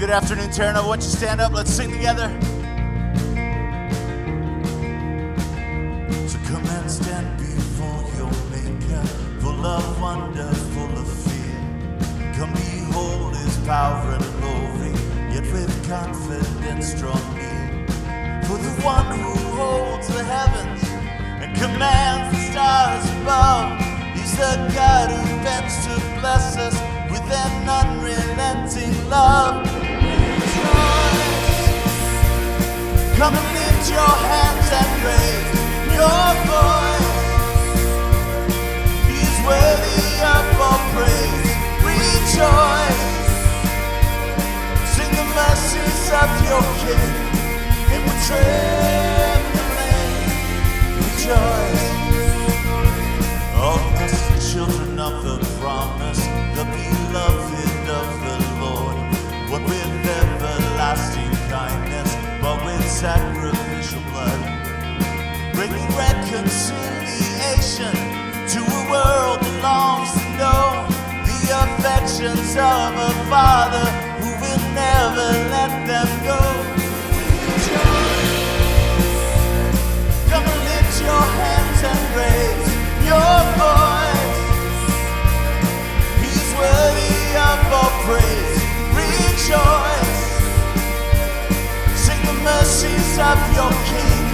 Good afternoon, Terra Nova. Why don't you stand up? Let's sing together. So come and stand before your Maker, full of wonder, full of fear. Come behold His power and glory, yet with confidence draw near. For the one who holds the heavens and commands the stars above, He's the God who bends to bless us with an unrelenting love. Come and lift your hands and raise your voice. He's worthy of all praise. Rejoice. Sing the mercies of your King, and we're trembling. Rejoice. All us the children of the promise, the beloved of the Lord, one with everlasting kindness, but with sacrificial blood, bringing reconciliation to a world that longs to know the affections of a Father who will never let them go. Rejoice. Come and lift your hands and raise your voice. He's worthy of all praise. Rejoice. Sing the mercies of your King,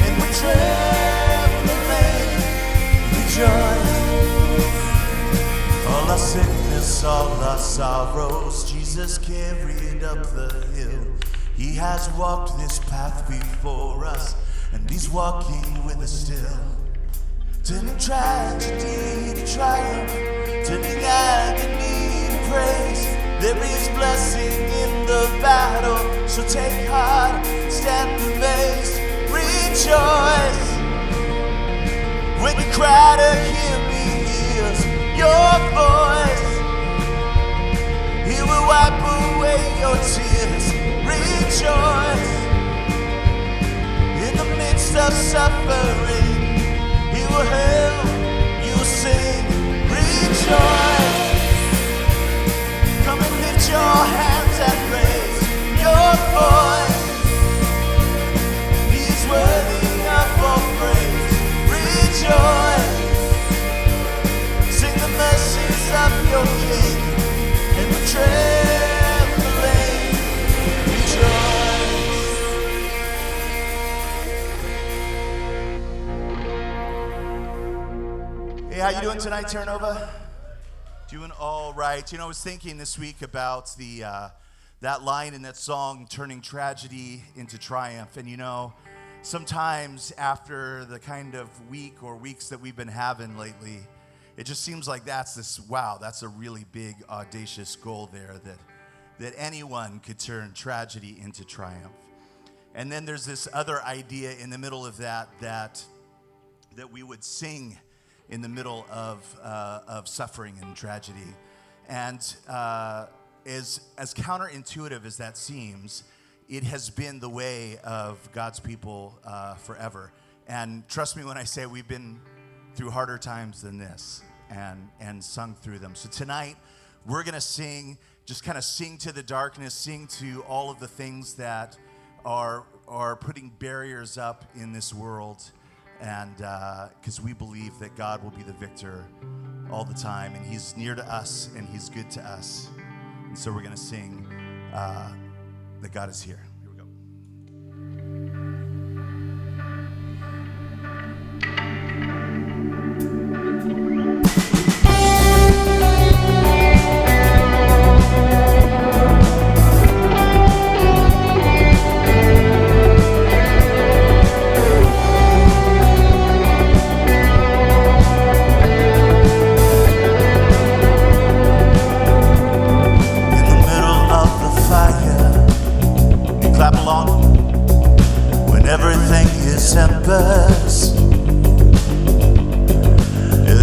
and we're trembling. Rejoice. All our sickness, all our sorrows, Jesus carried up the hill. He has walked this path before us, and He's walking with us still. Turning tragedy to triumph, turning agony to praise. There is blessing in the battle, so take heart, stand amazed, rejoice. When you cry to Him, He hears your voice. He will wipe away your tears, rejoice. In the midst of suffering, He will help you sing, rejoice. Come and lift your hands and raise your voice. He's worthy of all praise. Rejoice. Sing the mercies of your King, and we're trembling. Rejoice. Hey, how you doing tonight, Terra Nova? Doing all right. You know, I was thinking this week about that line in that song, turning tragedy into triumph. And you know, sometimes after the kind of week or weeks that we've been having lately, it just seems like that's a really big, audacious goal there, that anyone could turn tragedy into triumph. And then there's this other idea in the middle of that we would sing in the middle of suffering and tragedy. And as counterintuitive as that seems, it has been the way of God's people forever. And trust me when I say we've been through harder times than this and sung through them. So tonight, we're going to sing, just kind of sing to the darkness, sing to all of the things that are putting barriers up in this world. And because we believe that God will be the victor all the time, and He's near to us, and He's good to us. And so we're going to sing that God is here. Here we go.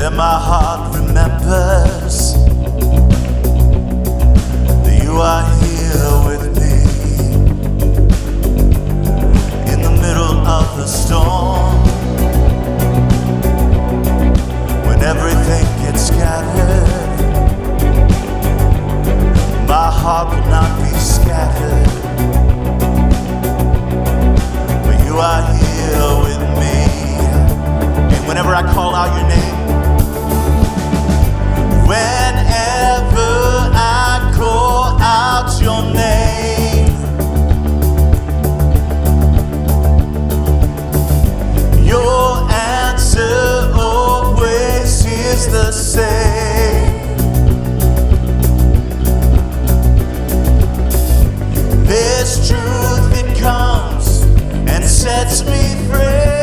That my heart remembers that you are here with me in the middle of the storm. When everything gets scattered, my heart will not be scattered. call out your name. Whenever I call out your name, your answer always is the same. There's truth that comes and sets me free.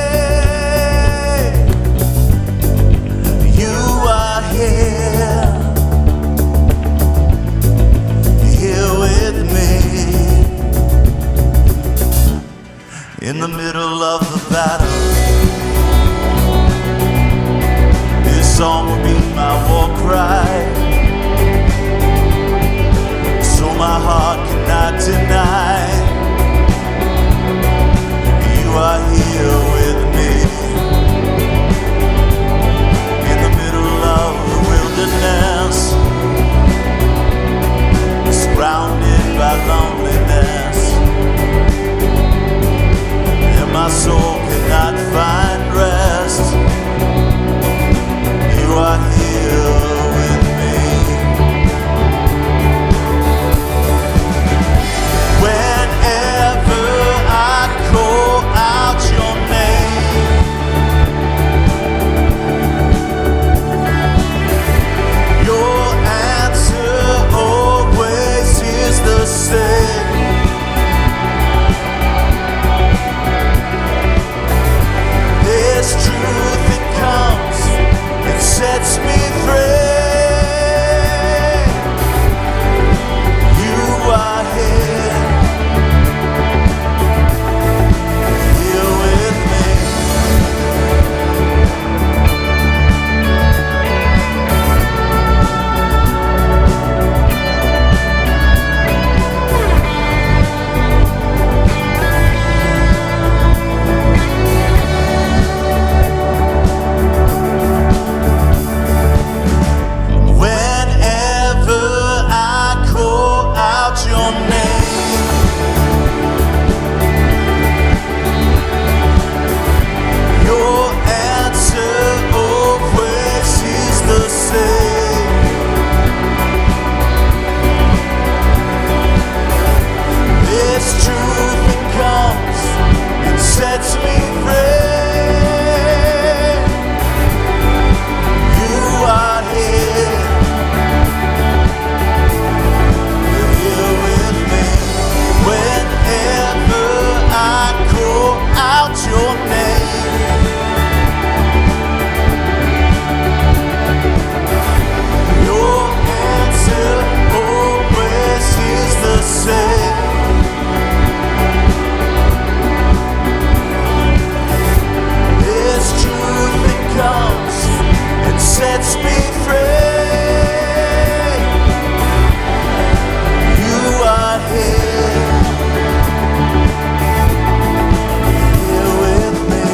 You are here with me. In the middle of the battle, this song will be my war cry, so my heart cannot deny. You are here with me. In the middle of the wilderness, surrounded by loneliness, and my soul cannot find rest. You are here with me. Whenever I call out your name, your answer always is the same. There's truth that comes and sets me free. You are here with me. Whenever I call out your name, your answer always is the same. This truth that comes and sets me free. You are here with me. Whenever I call out your name, your answer always is the same. There's truth that comes and sets me free. You are here with me.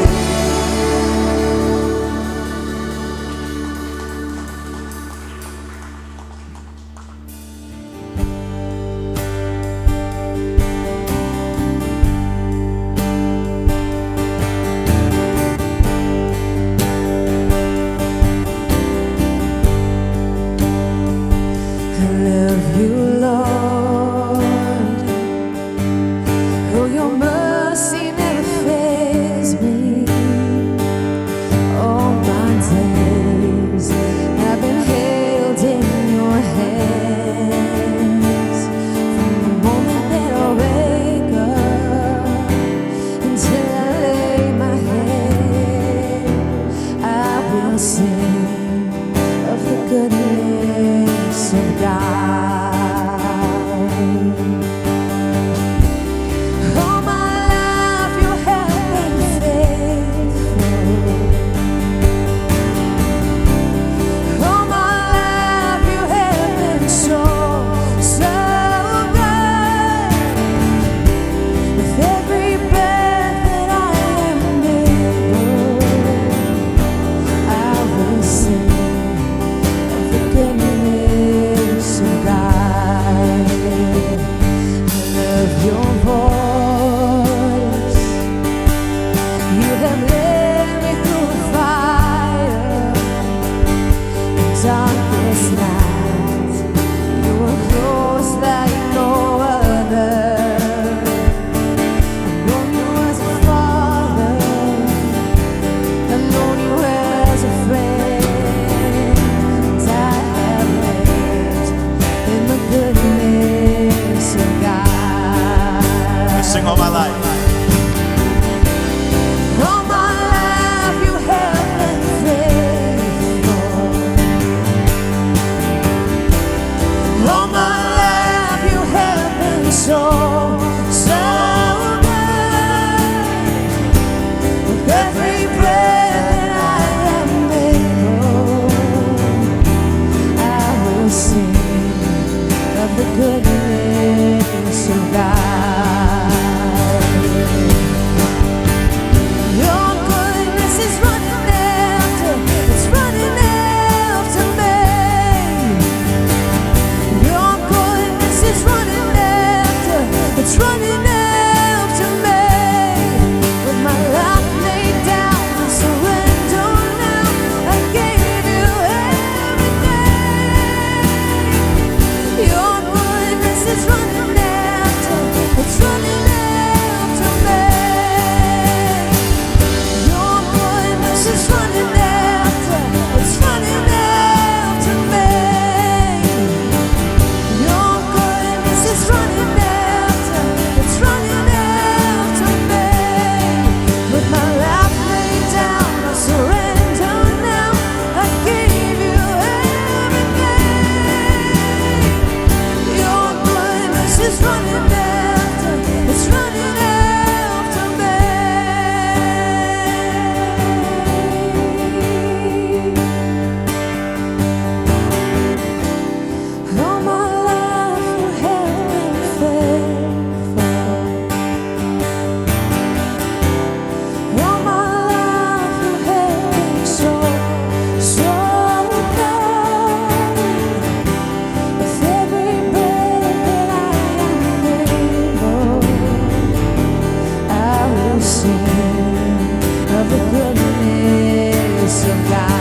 the goodness of God.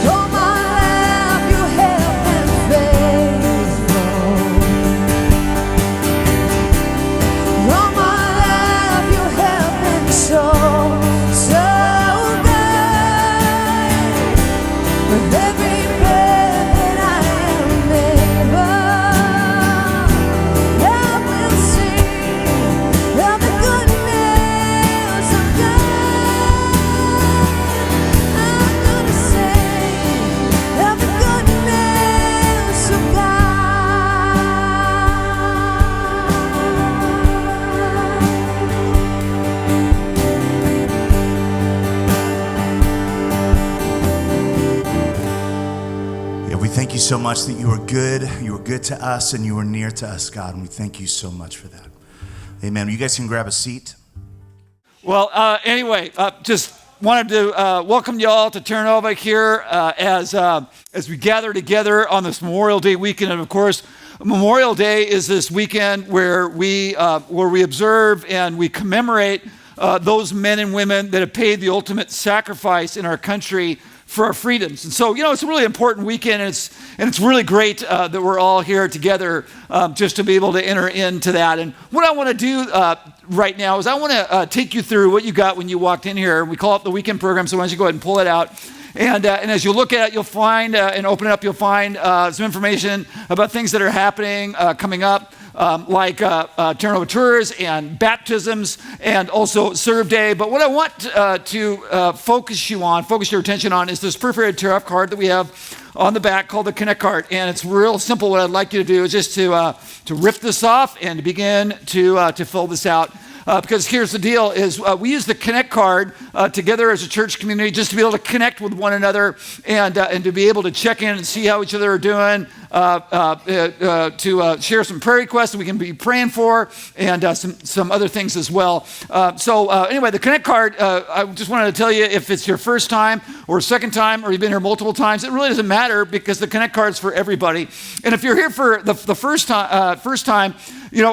All my life you have been faithful. All my life you have been so good. With every breath that I am able, I will sing of the goodness of God. I'm gonna sing of the goodness of Yeah, we thank you so much that you are good. You are good to us and you are near to us, God. And we thank you so much for that. Amen. You guys can grab a seat. Well, anyway, just wanted to welcome you all to Turnover here as we gather together on this Memorial Day weekend. And of course, Memorial Day is this weekend where we observe and we commemorate those men and women that have paid the ultimate sacrifice in our country for our freedoms. And so, it's a really important weekend, and it's really great that we're all here together just to be able to enter into that. And what I want to do right now is I want to take you through what you got when you walked in here. We call it the weekend program, so why don't you go ahead and pull it out. And as you look at it, you'll find, and open it up, you'll find some information about things that are happening, coming up, like turnover tours and baptisms and also Serve Day. But what I want to focus your attention on is this perforated tariff card that we have on the back called the Connect card. And it's real simple. What I'd like you to do is just to rip this off and to begin to fill this out. Because here's the deal is we use the Connect card together as a church community just to be able to connect with one another and to be able to check in and see how each other are doing, to share some prayer requests that we can be praying for, and some other things as well. So anyway, the Connect card, I just wanted to tell you, if it's your first time or second time or you've been here multiple times, it really doesn't matter because the Connect card is for everybody. And if you're here for the first time,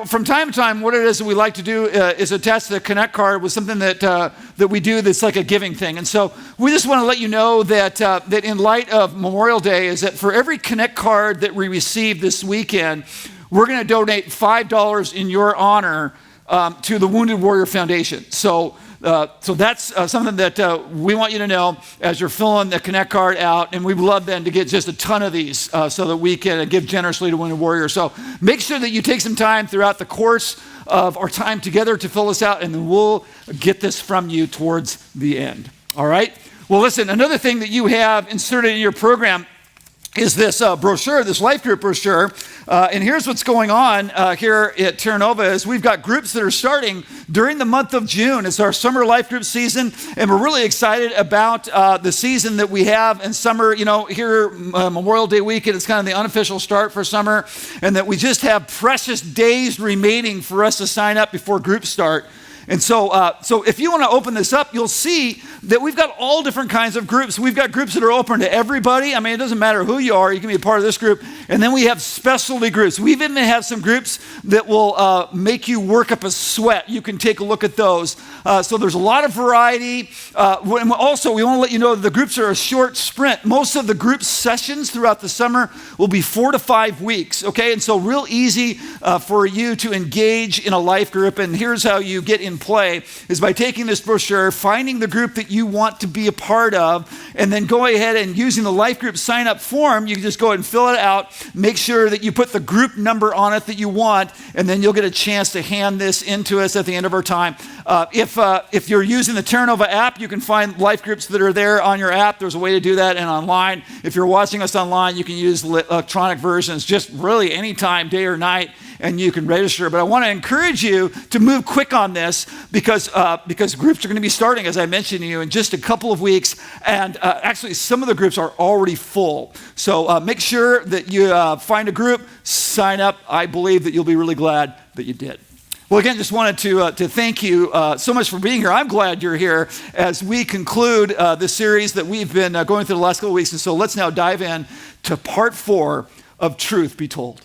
from time to time, what it is that we like to do is attach the Connect card with something that we do that's like a giving thing. And so we just want to let you know that that in light of Memorial Day, is that for every Connect card that we receive this weekend, we're going to donate $5 in your honor to the Wounded Warrior Foundation. So that's something that we want you to know as you're filling the Connect card out, and we'd love then to get just a ton of these so that we can give generously to Wounded Warrior. So make sure that you take some time throughout the course of our time together to fill this out, and then we'll get this from you towards the end. All right? Well, listen, another thing that you have inserted in your program is this brochure, this life group brochure. And here's what's going on here at Terra Nova is we've got groups that are starting during the month of June. It's our summer life group season, and we're really excited about the season that we have in summer. Here, Memorial Day weekend, it's kind of the unofficial start for summer, and that we just have precious days remaining for us to sign up before groups start. And so if you want to open this up, you'll see that we've got all different kinds of groups. We've got groups that are open to everybody. I mean, it doesn't matter who you are. You can be a part of this group. And then we have specialty groups. We even have some groups that will make you work up a sweat. You can take a look at those. So there's a lot of variety. And also, we want to let you know that the groups are a short sprint. Most of the group sessions throughout the summer will be 4 to 5 weeks, okay? And so real easy for you to engage in a life group. And here's how you get in play is by taking this brochure, finding the group that you want to be a part of, and then going ahead and using the life group sign up form. You can just go ahead and fill it out, make sure that you put the group number on it that you want, and then you'll get a chance to hand this into us at the end of our time. If you're using the Terra Nova app, you can find life groups that are there on your app. There's a way to do that, and online. If you're watching us online, you can use electronic versions just really anytime, day or night, and you can register. But I want to encourage you to move quick on this because groups are going to be starting, as I mentioned to you, in just a couple of weeks. And actually, some of the groups are already full. So make sure that you find a group, sign up. I believe that you'll be really glad that you did. Well, again, just wanted to thank you so much for being here. I'm glad you're here as we conclude this series that we've been going through the last couple of weeks. And so let's now dive in to part 4 of Truth Be Told.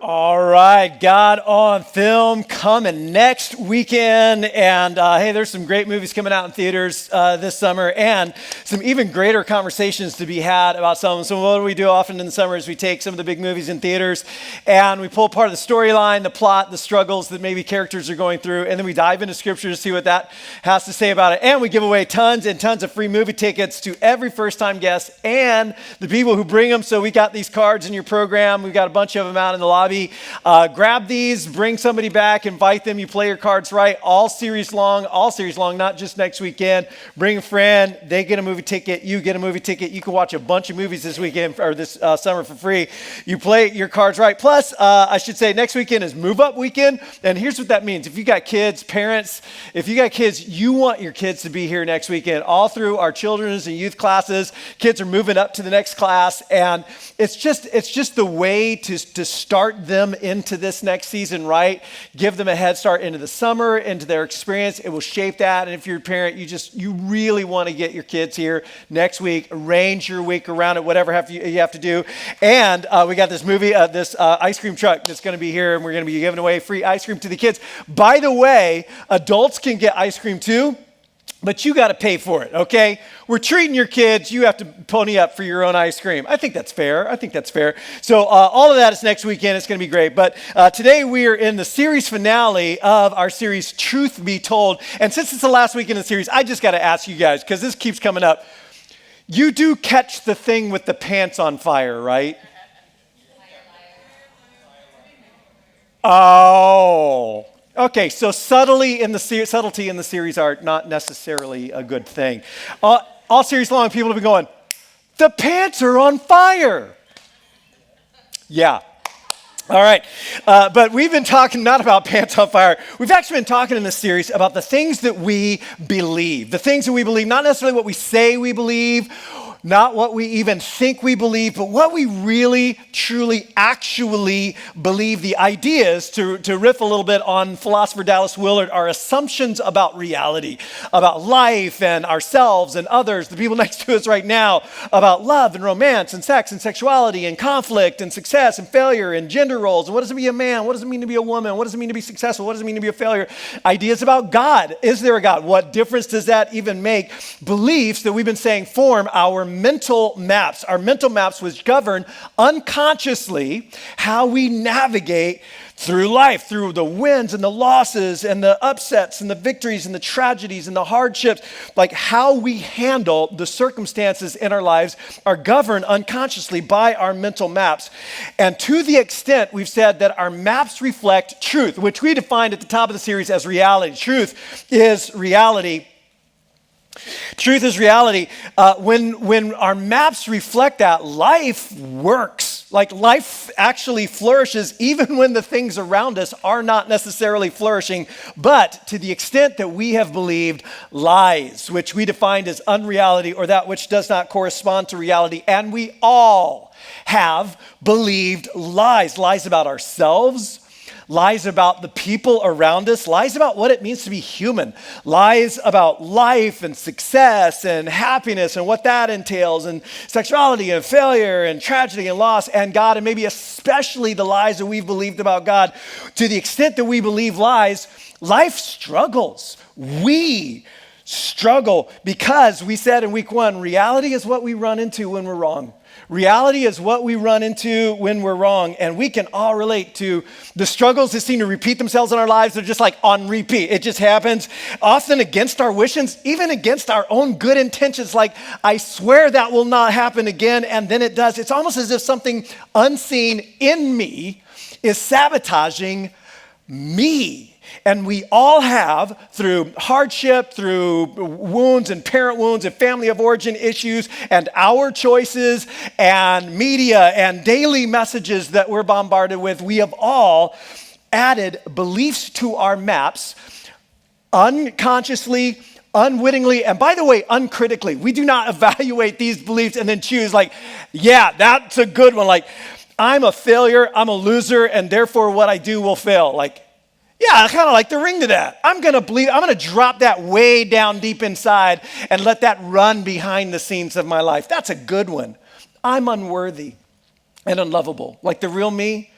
All right, God on Film coming next weekend. And hey, there's some great movies coming out in theaters this summer and some even greater conversations to be had about some of them. So what do we do often in the summer is we take some of the big movies in theaters and we pull apart the storyline, the plot, the struggles that maybe characters are going through, and then we dive into scripture to see what that has to say about it. And we give away tons and tons of free movie tickets to every first-time guest and the people who bring them. So we got these cards in your program. We've got a bunch of them out in the lobby. Grab these, bring somebody back, invite them. You play your cards right all series long, not just next weekend. Bring a friend, they get a movie ticket, you get a movie ticket. You can watch a bunch of movies this weekend or this summer for free. You play your cards right. Plus, I should say next weekend is Move Up Weekend. And here's what that means. If you got kids, parents, if you got kids, you want your kids to be here next weekend. All through our children's and youth classes, kids are moving up to the next class. And it's just the way to start them into this next season, right? Give them a head start into the summer, into their experience. It will shape that. And if you're a parent, you really want to get your kids here next week. Arrange your week around it, whatever you have to do. And we got this movie, this ice cream truck that's going to be here, and we're going to be giving away free ice cream to the kids. By the way, adults can get ice cream too, but you got to pay for it, okay? We're treating your kids. You have to pony up for your own ice cream. I think that's fair. So all of that is next weekend. It's going to be great. But today we are in the series finale of our series, Truth Be Told. And since it's the last week in the series, I just got to ask you guys, because this keeps coming up. You do catch the thing with the pants on fire, right? Oh. Okay, so subtlety in the series are not necessarily a good thing. All series long, people have been going, the pants are on fire. Yeah. All right, but we've been talking not about pants on fire. We've actually been talking in this series about the things that we believe. The things that we believe, not necessarily what we say we believe, not what we even think we believe, but what we really, truly, actually believe. The ideas, to riff a little bit on philosopher Dallas Willard, are assumptions about reality, about life and ourselves and others, the people next to us right now, about love and romance and sex and sexuality and conflict and success and failure and gender roles. And what does it mean to be a man? What does it mean to be a woman? What does it mean to be successful? What does it mean to be a failure? Ideas about God. Is there a God? What difference does that even make? Beliefs that we've been saying form our mental maps. Our mental maps which govern unconsciously how we navigate through life, through the wins and the losses and the upsets and the victories and the tragedies and the hardships. Like how we handle the circumstances in our lives are governed unconsciously by our mental maps. And to the extent we've said that our maps reflect truth, which we defined at the top of the series as reality. Truth is reality. Truth is reality. When our maps reflect that, life works. Like life actually flourishes even when the things around us are not necessarily flourishing. But to the extent that we have believed lies, which we defined as unreality or that which does not correspond to reality, and we all have believed lies about ourselves, lies about the people around us, lies about what it means to be human, lies about life and success and happiness and what that entails, and sexuality and failure and tragedy and loss and God, and maybe especially the lies that we've believed about God. To the extent that we believe lies, life struggles. We struggle because we said in week 1, reality is what we run into when we're wrong. Reality is what we run into when we're wrong, and we can all relate to the struggles that seem to repeat themselves in our lives. They're just like on repeat. It just happens, often against our wishes, even against our own good intentions. Like, I swear that will not happen again, and then it does. It's almost as if something unseen in me is sabotaging me. And we all have, through hardship, through wounds and parent wounds and family of origin issues and our choices and media and daily messages that we're bombarded with, we have all added beliefs to our maps unconsciously, unwittingly, and by the way, uncritically. We do not evaluate these beliefs and then choose like, yeah, that's a good one. Like, I'm a failure, I'm a loser, and therefore what I do will fail. Like, yeah, I kind of like the ring to that. I'm going to drop that way down deep inside and let that run behind the scenes of my life. That's a good one. I'm unworthy and unlovable. Like the real me,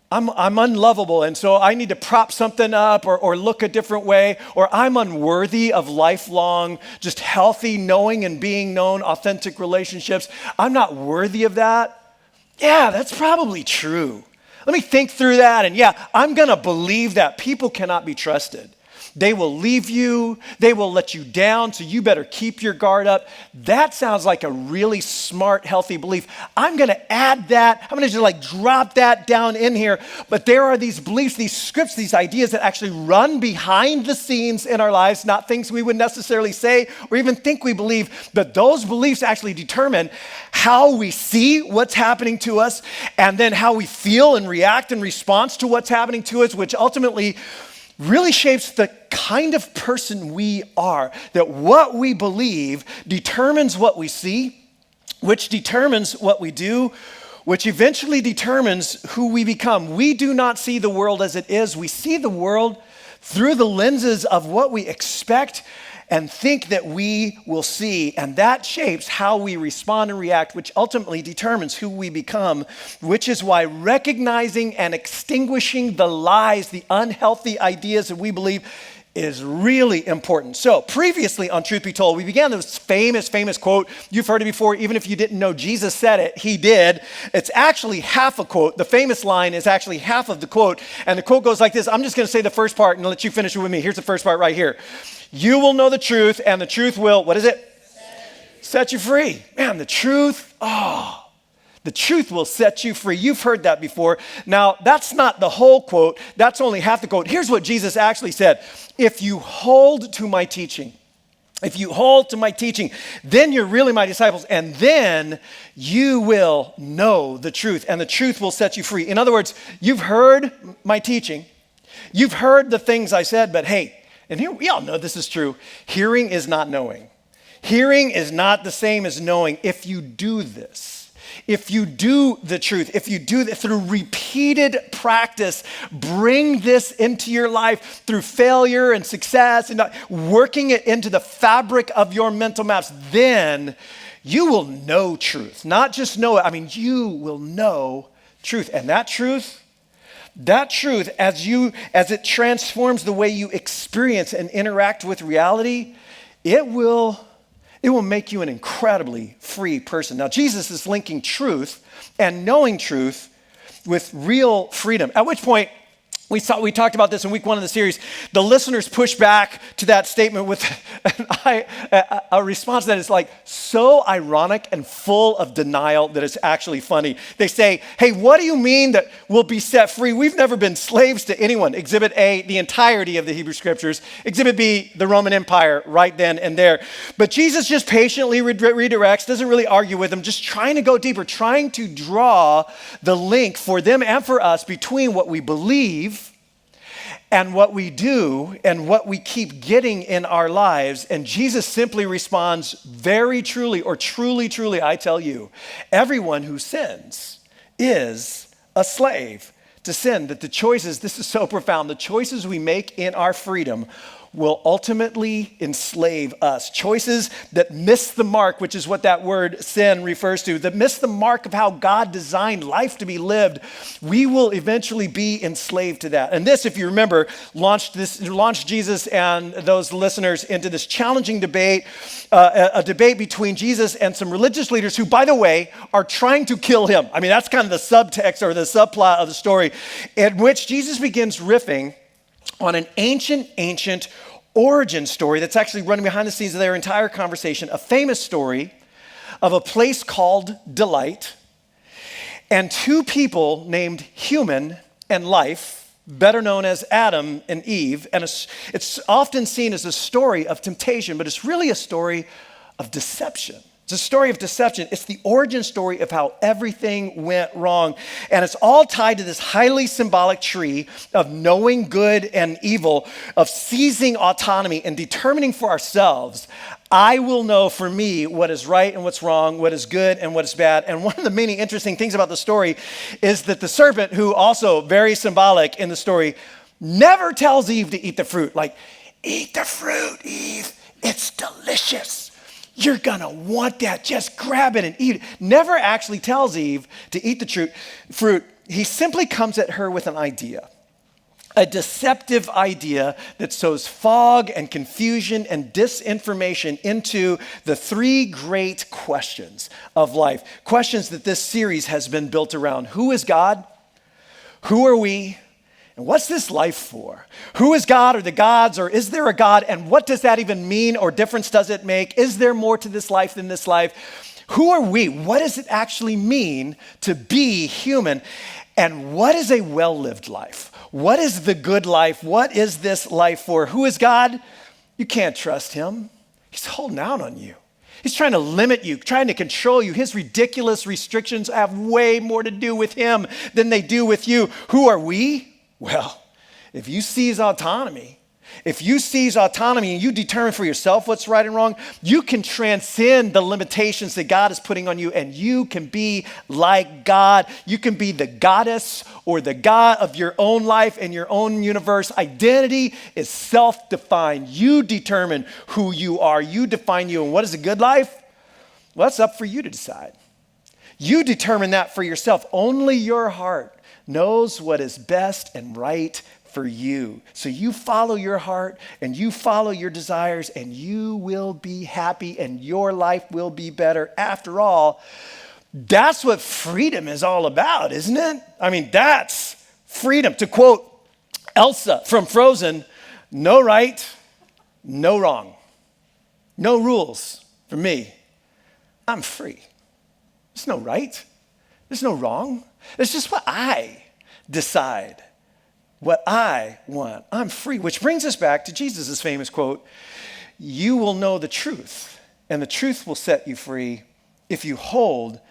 I'm unlovable, and so I need to prop something up or look a different way, or I'm unworthy of lifelong, just healthy knowing and being known, authentic relationships. I'm not worthy of that. Yeah, that's probably true. Let me think through that, and yeah, I'm going to believe that people cannot be trusted. They will leave you. They will let you down, so you better keep your guard up. That sounds like a really smart, healthy belief. I'm going to add that. I'm going to just drop that down in here. But there are these beliefs, these scripts, these ideas that actually run behind the scenes in our lives, not things we would necessarily say or even think we believe, but those beliefs actually determine how we see what's happening to us and then how we feel and react in response to what's happening to us, which ultimately really shapes the kind of person we are. That what we believe determines what we see, which determines what we do, which eventually determines who we become. We do not see the world as it is. We see the world through the lenses of what we expect and think that we will see. And that shapes how we respond and react, which ultimately determines who we become, which is why recognizing and extinguishing the lies, the unhealthy ideas that we believe is really important. So previously on Truth Be Told, we began this famous quote. You've heard it before, even if you didn't know Jesus said it, he did. It's actually half a quote. The famous line is actually half of the quote. And the quote goes like this. I'm just going to say the first part and let you finish it with me. Here's the first part right here. You will know the truth, and the truth will, what is it? Set you free. Man, the truth will set you free. You've heard that before. Now, that's not the whole quote. That's only half the quote. Here's what Jesus actually said. If you hold to my teaching, then you're really my disciples, and then you will know the truth, and the truth will set you free. In other words, you've heard my teaching. You've heard the things I said, but hey, and here we all know this is true. Hearing is not knowing. Hearing is not the same as knowing. If you do this, if you do the truth, if you do this through repeated practice, bring this into your life through failure and success and working it into the fabric of your mental maps, then you will know truth. Not just know it, you will know truth. And that truth, as it transforms the way you experience and interact with reality, it will make you an incredibly free person. Now, Jesus is linking truth and knowing truth with real freedom, at which point we talked about this in week 1 of the series. The listeners pushed back to that statement with a response that is so ironic and full of denial that it's actually funny. They say, hey, what do you mean that we'll be set free? We've never been slaves to anyone. Exhibit A, the entirety of the Hebrew Scriptures. Exhibit B, the Roman Empire, right then and there. But Jesus just patiently redirects, doesn't really argue with them, just trying to go deeper, trying to draw the link for them and for us between what we believe and what we do and what we keep getting in our lives. And Jesus simply responds very truly, or truly, I tell you, everyone who sins is a slave to sin. That the choices, this is so profound, the choices we make in our freedom will ultimately enslave us. Choices that miss the mark, which is what that word sin refers to, that miss the mark of how God designed life to be lived, we will eventually be enslaved to that. And this, if you remember, launched Jesus and those listeners into this challenging debate, a debate between Jesus and some religious leaders who, by the way, are trying to kill him. That's kind of the subtext or the subplot of the story, in which Jesus begins riffing on an ancient origin story that's actually running behind the scenes of their entire conversation, a famous story of a place called Delight and 2 people named Human and Life, better known as Adam and Eve. And it's often seen as a story of temptation, but it's really a story of deception. It's a story of deception. It's the origin story of how everything went wrong. And it's all tied to this highly symbolic tree of knowing good and evil, of seizing autonomy and determining for ourselves, I will know for me what is right and what's wrong, what is good and what is bad. And one of the many interesting things about the story is that the serpent, who also very symbolic in the story, never tells Eve to eat the fruit. Eat the fruit, Eve. It's delicious. You're gonna want that. Just grab it and eat it. Never actually tells Eve to eat the fruit. he simply comes at her with an idea, a deceptive idea that sows fog and confusion and disinformation into the three great questions of life. Questions that this series has been built around. Who is God? Who are we? And what's this life for? Who is God or the gods, or is there a God? And what does that even mean or difference does it make? Is there more to this life than this life? Who are we? What does it actually mean to be human? And what is a well-lived life? What is the good life? What is this life for? Who is God? You can't trust him. He's holding out on you. He's trying to limit you, trying to control you. His ridiculous restrictions have way more to do with him than they do with you. Who are we? Well, if you seize autonomy and you determine for yourself what's right and wrong, you can transcend the limitations that God is putting on you, and you can be like God. You can be the goddess or the God of your own life and your own universe. Identity is self-defined. You determine who you are. You define you. And what is a good life? Well, that's up for you to decide. You determine that for yourself. Only your heart knows what is best and right for you. So you follow your heart and you follow your desires, and you will be happy and your life will be better. After all, that's what freedom is all about, isn't it? I mean, that's freedom. To quote Elsa from Frozen, no right, no wrong. No rules for me. I'm free. There's no right. There's no wrong. It's just what I decide, what I want. I'm free, which brings us back to Jesus' famous quote, "You will know the truth, and the truth will set you free if you hold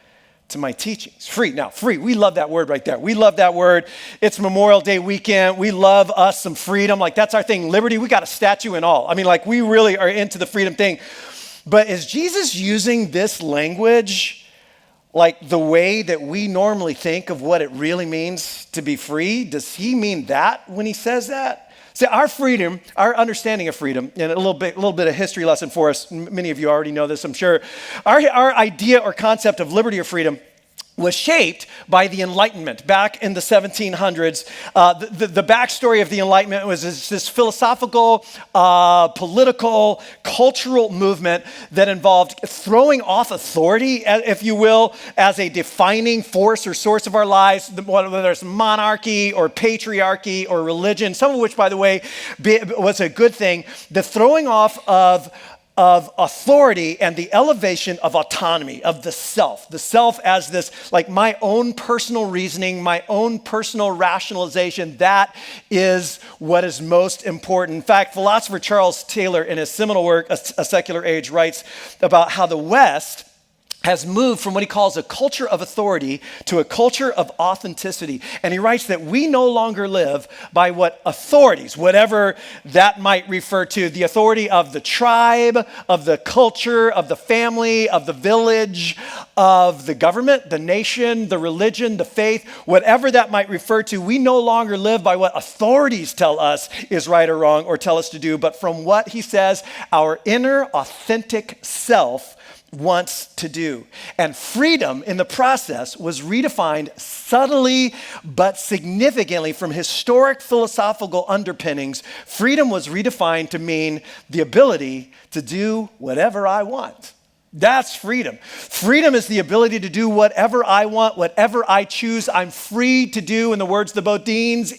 to my teachings." Free. Now, free. We love that word right there. We love that word. It's Memorial Day weekend. We love us some freedom. Like, that's our thing. Liberty. We got a statue and all. I mean, like, we really are into the freedom thing. But is Jesus using this language like the way that we normally think of what it really means to be free? Does he mean that when he says that? See, our freedom, our understanding of freedom, and a little bit of history lesson for us. Many of you already know this, I'm sure. Our idea or concept of liberty or freedom was shaped by the Enlightenment back in the 1700s. The backstory of the Enlightenment was this philosophical, political, cultural movement that involved throwing off authority, if you will, as a defining force or source of our lives, whether it's monarchy or patriarchy or religion, some of which, by the way, was a good thing. The throwing off of authority and the elevation of autonomy, of the self as this, like, my own personal reasoning, my own personal rationalization. That is what is most important. In fact, philosopher Charles Taylor, in his seminal work, A Secular Age, writes about how the West has moved from what he calls a culture of authority to a culture of authenticity. And he writes that we no longer live by what authorities, whatever that might refer to, the authority of the tribe, of the culture, of the family, of the village, of the government, the nation, the religion, the faith, whatever that might refer to. We no longer live by what authorities tell us is right or wrong or tell us to do, but from what he says our inner authentic self wants to do. And freedom in the process was redefined subtly but significantly from historic philosophical underpinnings. Freedom was redefined to mean the ability to do whatever I want. That's freedom. Freedom is the ability to do whatever I want, whatever I choose. I'm free to do, in the words of the Bodines,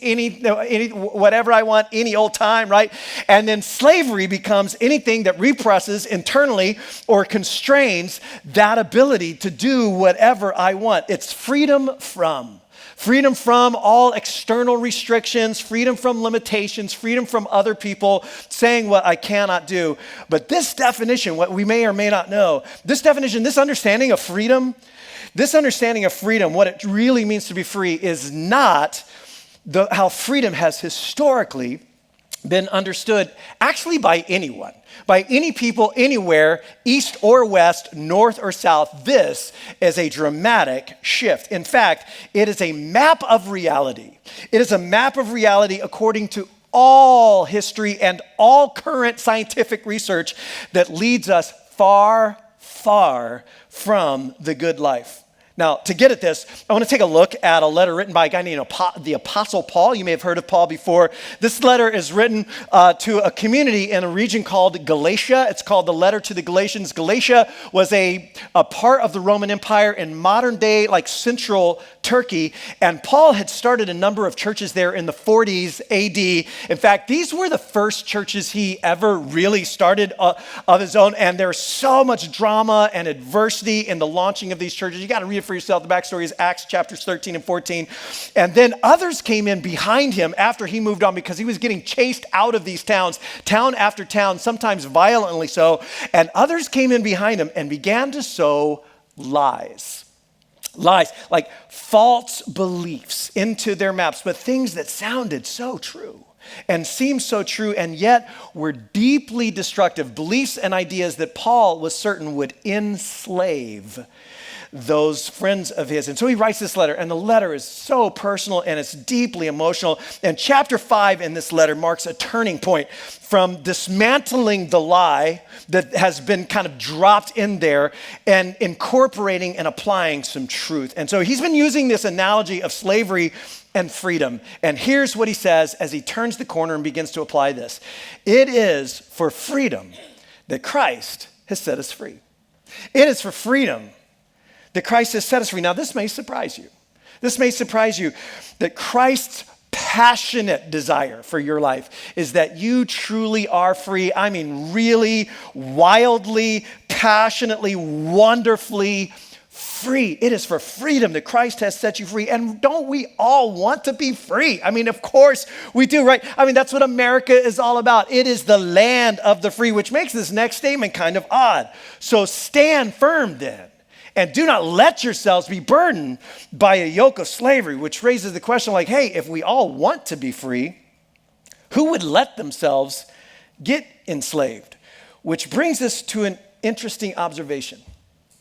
whatever I want, any old time, right? And then slavery becomes anything that represses internally or constrains that ability to do whatever I want. It's freedom from all external restrictions, freedom from limitations, freedom from other people saying what I cannot do. But this definition, what we may or may not know, this definition, this understanding of freedom, what it really means to be free is not how freedom has historically been understood actually by anyone, by any people anywhere, east or west, north or south. This is a dramatic shift. In fact, it is a map of reality. It is a map of reality according to all history and all current scientific research that leads us far, far from the good life. Now, to get at this, I want to take a look at a letter written by a guy named the Apostle Paul. You may have heard of Paul before. This letter is written to a community in a region called Galatia. It's called the Letter to the Galatians. Galatia was a part of the Roman Empire in modern day, like central Turkey. And Paul had started a number of churches there in the 40s AD. In fact, these were the first churches he ever really started of his own. And there's so much drama and adversity in the launching of these churches. You got to read it for yourself. The backstory is Acts chapters 13 and 14. And then others came in behind him after he moved on because he was getting chased out of these towns, town after town, sometimes violently so. And others came in behind him and began to sow lies. Lies, like false beliefs into their maps, but things that sounded so true and seemed so true and yet were deeply destructive. Beliefs and ideas that Paul was certain would enslave those friends of his. And so he writes this letter, and the letter is so personal and it's deeply emotional. And chapter 5 in this letter marks a turning point from dismantling the lie that has been kind of dropped in there and incorporating and applying some truth. And so he's been using this analogy of slavery and freedom. And here's what he says as he turns the corner and begins to apply this. It is for freedom that Christ has set us free. It is for freedom that Christ has set us free. Now, this may surprise you. This may surprise you that Christ's passionate desire for your life is that you truly are free. I mean, really, wildly, passionately, wonderfully free. It is for freedom that Christ has set you free. And don't we all want to be free? I mean, of course we do, right? I mean, that's what America is all about. It is the land of the free, which makes this next statement kind of odd. So stand firm then. And do not let yourselves be burdened by a yoke of slavery, which raises the question like, hey, if we all want to be free, who would let themselves get enslaved? Which brings us to an interesting observation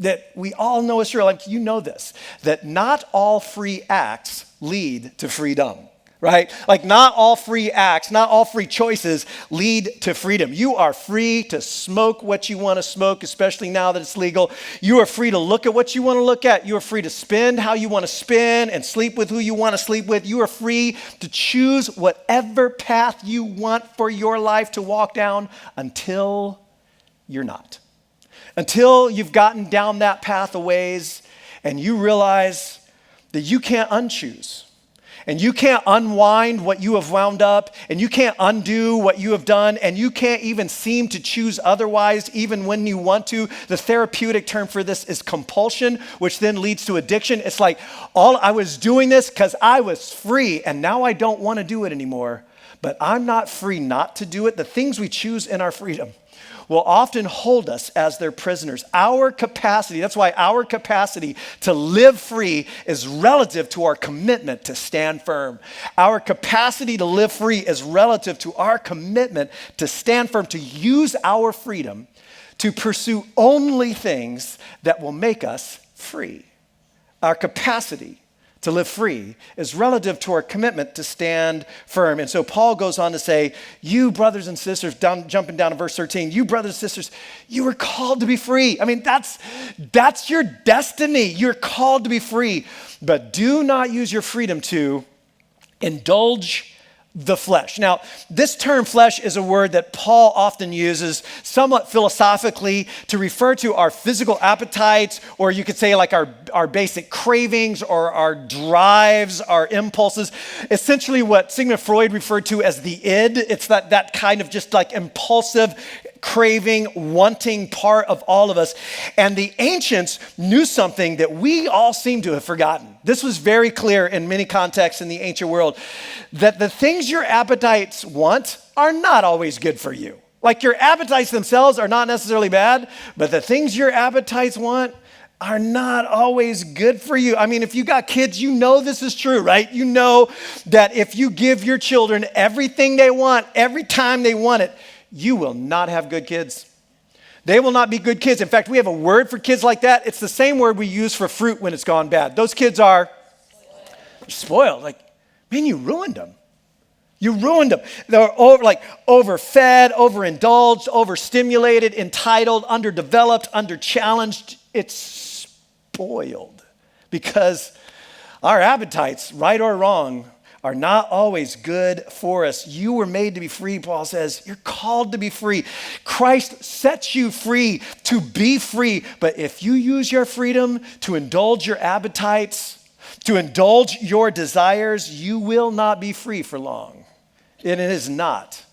that we all know is true. Like, you know this, that not all free acts lead to freedom. Right? Like, not all free acts, not all free choices lead to freedom. You are free to smoke what you want to smoke, especially now that it's legal. You are free to look at what you want to look at. You are free to spend how you want to spend and sleep with who you want to sleep with. You are free to choose whatever path you want for your life to walk down until you're not. Until you've gotten down that path a ways and you realize that you can't unchoose. And you can't unwind what you have wound up, and you can't undo what you have done, and you can't even seem to choose otherwise, even when you want to. The therapeutic term for this is compulsion, which then leads to addiction. It's like, I was doing this because I was free, and now I don't want to do it anymore. But I'm not free not to do it. The things we choose in our freedom will often hold us as their prisoners. Our capacity, that's why our capacity to live free is relative to our commitment to stand firm. Our capacity to live free is relative to our commitment to stand firm, to use our freedom to pursue only things that will make us free. Our capacity to live free is relative to our commitment to stand firm. And so Paul goes on to say, you brothers and sisters, jumping down to verse 13, you brothers and sisters, you were called to be free. I mean, that's your destiny. You're called to be free, but do not use your freedom to indulge the flesh. Now, this term flesh is a word that Paul often uses somewhat philosophically to refer to our physical appetites, or you could say like our basic cravings or our drives, our impulses. Essentially what Sigmund Freud referred to as the id. It's that kind of just like impulsive, craving, wanting part of all of us. And the ancients knew something that we all seem to have forgotten. This was very clear in many contexts in the ancient world, that the things your appetites want are not always good for you. Like, your appetites themselves are not necessarily bad, but the things your appetites want are not always good for you. I mean, if you got kids, you know this is true, right? You know that if you give your children everything they want, every time they want it, you will not have good kids. They will not be good kids. In fact, we have a word for kids like that. It's the same word we use for fruit when it's gone bad. Those kids are spoiled. Like, man, you ruined them. You ruined them. They're overfed, overindulged, overstimulated, entitled, underdeveloped, underchallenged. It's spoiled. because our appetites, right or wrong, are not always good for us. You were made to be free, Paul says. You're called to be free. Christ sets you free to be free. But if you use your freedom to indulge your appetites, to indulge your desires, you will not be free for long. And it is not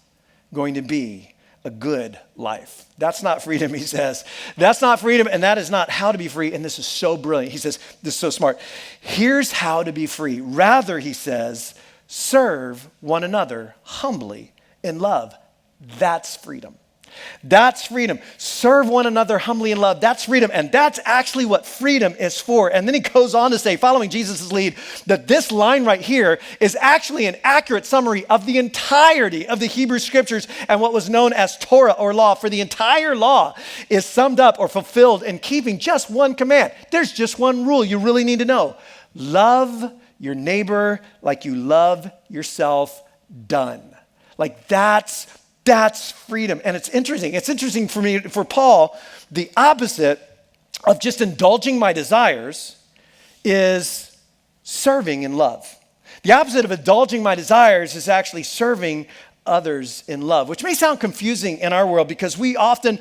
going to be a good life. That's not freedom, he says. That's not freedom, and that is not how to be free. And this is so brilliant. He says, this is so smart. Here's how to be free. Rather, he says, serve one another humbly in love. That's freedom. That's freedom. Serve one another humbly in love. That's freedom. And that's actually what freedom is for. And then he goes on to say, following Jesus' lead, that this line right here is actually an accurate summary of the entirety of the Hebrew scriptures and what was known as Torah or law. For the entire law is summed up or fulfilled in keeping just one command. There's just one rule you really need to know. Love your neighbor like you love yourself. Done. Like that's freedom. And it's interesting. It's interesting for me, for Paul, the opposite of just indulging my desires is serving in love. The opposite of indulging my desires is actually serving others in love, which may sound confusing in our world because we often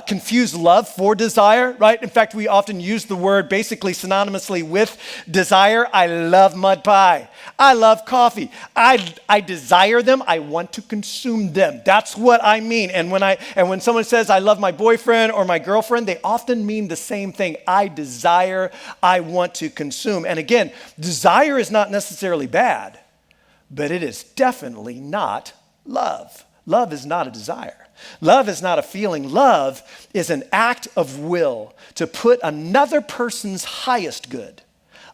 confuse love for desire, right? In fact, we often use the word basically synonymously with desire. I love mud pie. I love coffee. I desire them. I want to consume them. That's what I mean. And when someone says I love my boyfriend or my girlfriend, they often mean the same thing. I desire, I want to consume. And again, desire is not necessarily bad, but it is definitely not love. Love is not a desire. Love is not a feeling. Love is an act of will to put another person's highest good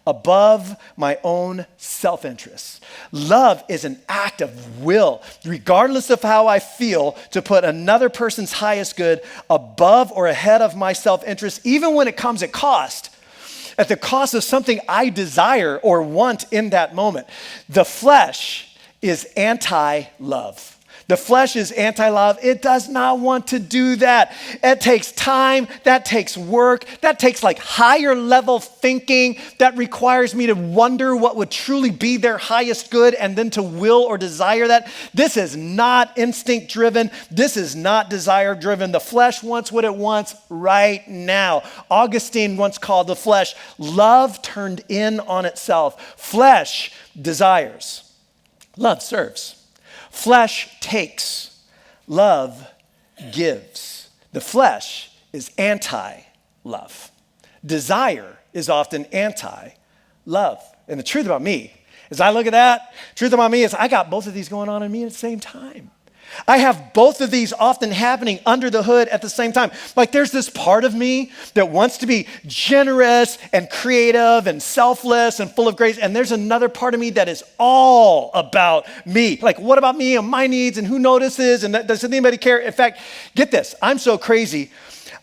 above my own self-interest. Love is an act of will, regardless of how I feel, to put another person's highest good above or ahead of my self-interest, even when it comes at the cost of something I desire or want in that moment. The flesh is anti-love. The flesh is anti-love. It does not want to do that. It takes time. That takes work. That takes like higher level thinking. That requires me to wonder what would truly be their highest good and then to will or desire that. This is not instinct driven. This is not desire driven. The flesh wants what it wants right now. Augustine once called the flesh love turned in on itself. Flesh desires. Love serves. Flesh takes. Love gives. The flesh is anti-love. Desire is often anti-love. And the truth about me is I look at that, truth about me is I got both of these going on in me at the same time. I have both of these often happening under the hood at the same time. Like there's this part of me that wants to be generous and creative and selfless and full of grace. And there's another part of me that is all about me. Like what about me and my needs and who notices and does anybody care? In fact, get this, I'm so crazy.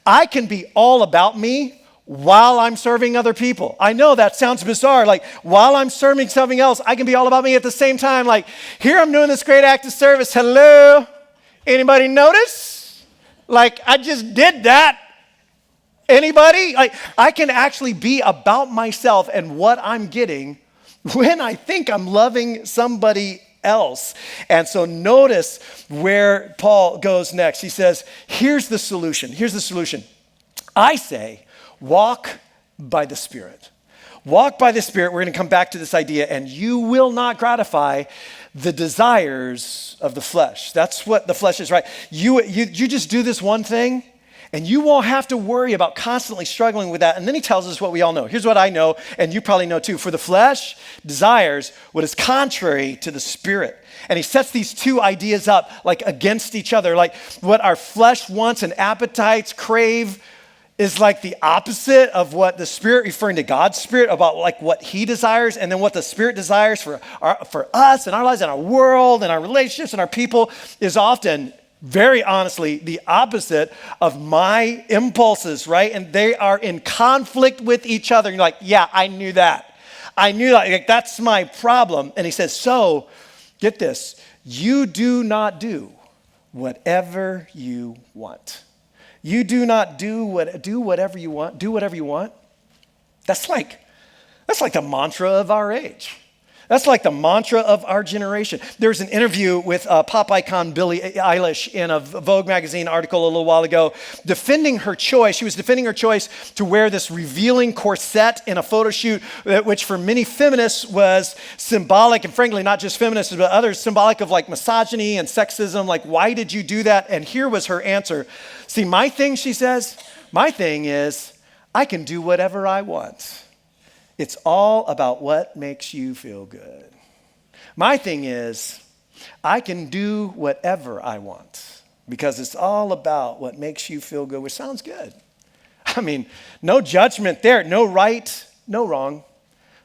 I can be all about me while I'm serving other people. I know that sounds bizarre. Like while I'm serving something else, I can be all about me at the same time. Like here I'm doing this great act of service. Hello? Anybody notice? Like I just did that. Anybody? Like I can actually be about myself and what I'm getting when I think I'm loving somebody else. And so notice where Paul goes next. He says, here's the solution. Here's the solution. I say, walk by the Spirit. Walk by the Spirit. We're going to come back to this idea, and you will not gratify the desires of the flesh. That's what the flesh is, right? You just do this one thing, and you won't have to worry about constantly struggling with that. And then he tells us what we all know. Here's what I know, and you probably know too. For the flesh desires what is contrary to the Spirit. And he sets these two ideas up like against each other. Like what our flesh wants and appetites crave is like the opposite of what the Spirit, referring to God's Spirit, about like what he desires, and then what the Spirit desires for us and our lives and our world and our relationships and our people is often, very honestly, the opposite of my impulses, right? And they are in conflict with each other. You're like, yeah, I knew that. Like, that's my problem. And he says, so, get this, you do not do whatever you want. You do not do whatever you want. Do whatever you want. That's like That's like the mantra of our age. That's like the mantra of our generation. There's an interview with pop icon Billie Eilish in a Vogue magazine article a little while ago, defending her choice. She was defending her choice to wear this revealing corset in a photo shoot, which for many feminists was symbolic, and frankly, not just feminists, but others, symbolic of like misogyny and sexism. Like, why did you do that? And here was her answer. See, my thing, she says, my thing is I can do whatever I want. It's all about what makes you feel good. My thing is, I can do whatever I want because it's all about what makes you feel good, which sounds good. I mean, no judgment there, no right, no wrong,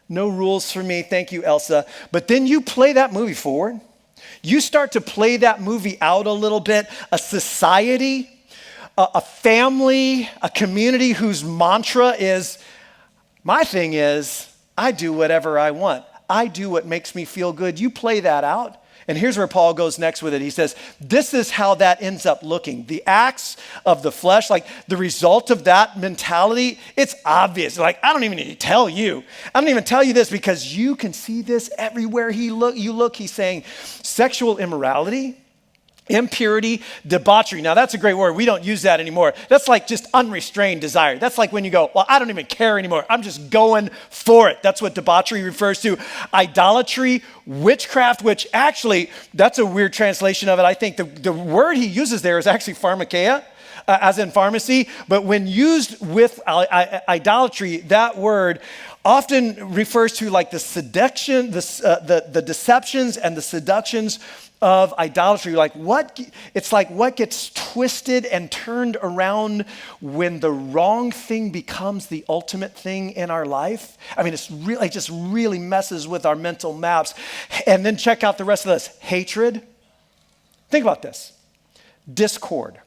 no rules for me. Thank you, Elsa. But then you play that movie forward. You start to play that movie out a little bit, a society, a family, a community whose mantra is, my thing is, I do whatever I want. I do what makes me feel good. You play that out. And here's where Paul goes next with it. He says, this is how that ends up looking. The acts of the flesh, like the result of that mentality, it's obvious. Like, I don't even need to tell you. I don't even tell you this because you can see this everywhere you look. He's saying sexual immorality, impurity, debauchery. Now, that's a great word. We don't use that anymore. That's like just unrestrained desire. That's like when you go, well, I don't even care anymore. I'm just going for it. That's what debauchery refers to. Idolatry, witchcraft, which actually, that's a weird translation of it. I think the word he uses there is actually pharmakeia, as in pharmacy. But when used with idolatry, that word often refers to like the seduction, the deceptions and the seductions of idolatry. It's like what gets twisted and turned around when the wrong thing becomes the ultimate thing in our life. I mean, it just really messes with our mental maps. And then check out the rest of this. Hatred. Think about this. Discord.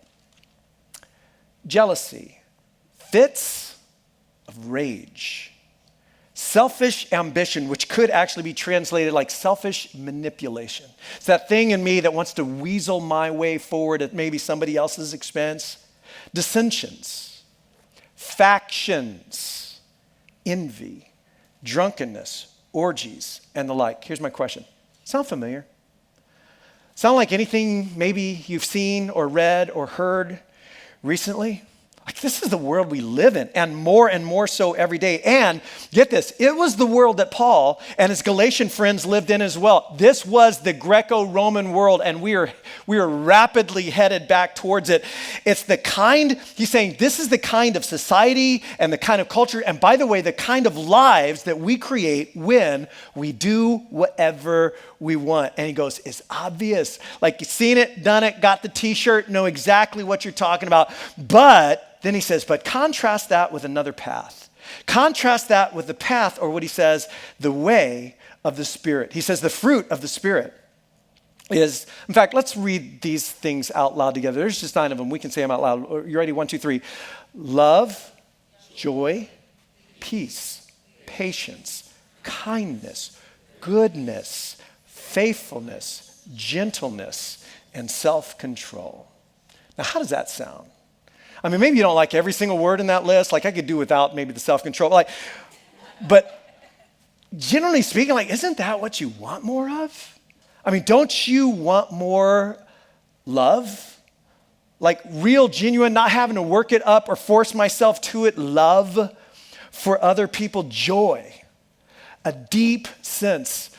Jealousy. Fits of rage. Selfish ambition, which could actually be translated like selfish manipulation. It's that thing in me that wants to weasel my way forward at maybe somebody else's expense. Dissensions, factions, envy, drunkenness, orgies, and the like. Here's my question. Sound familiar? Sound like anything maybe you've seen or read or heard recently? Like, this is the world we live in, and more so every day. And get this, it was the world that Paul and his Galatian friends lived in as well. This was the Greco-Roman world, and we are rapidly headed back towards it. It's the kind, he's saying, this is the kind of society and the kind of culture, and by the way, the kind of lives that we create when we do whatever we want. And he goes, it's obvious. Like, you've seen it, done it, got the t-shirt, know exactly what you're talking about. But then he says, but contrast that with another path. Contrast that with the path, or what he says, the way of the Spirit. He says the fruit of the Spirit is, in fact, let's read these things out loud together. There's just 9 of them. We can say them out loud. You ready? 1, 2, 3. Love, joy, peace, patience, kindness, goodness, faithfulness, gentleness, and self-control. Now, how does that sound? I mean, maybe you don't like every single word in that list. Like, I could do without maybe the self-control. But generally speaking, isn't that what you want more of? I mean, don't you want more love? Like real, genuine, not having to work it up or force myself to it, love for other people, joy, a deep sense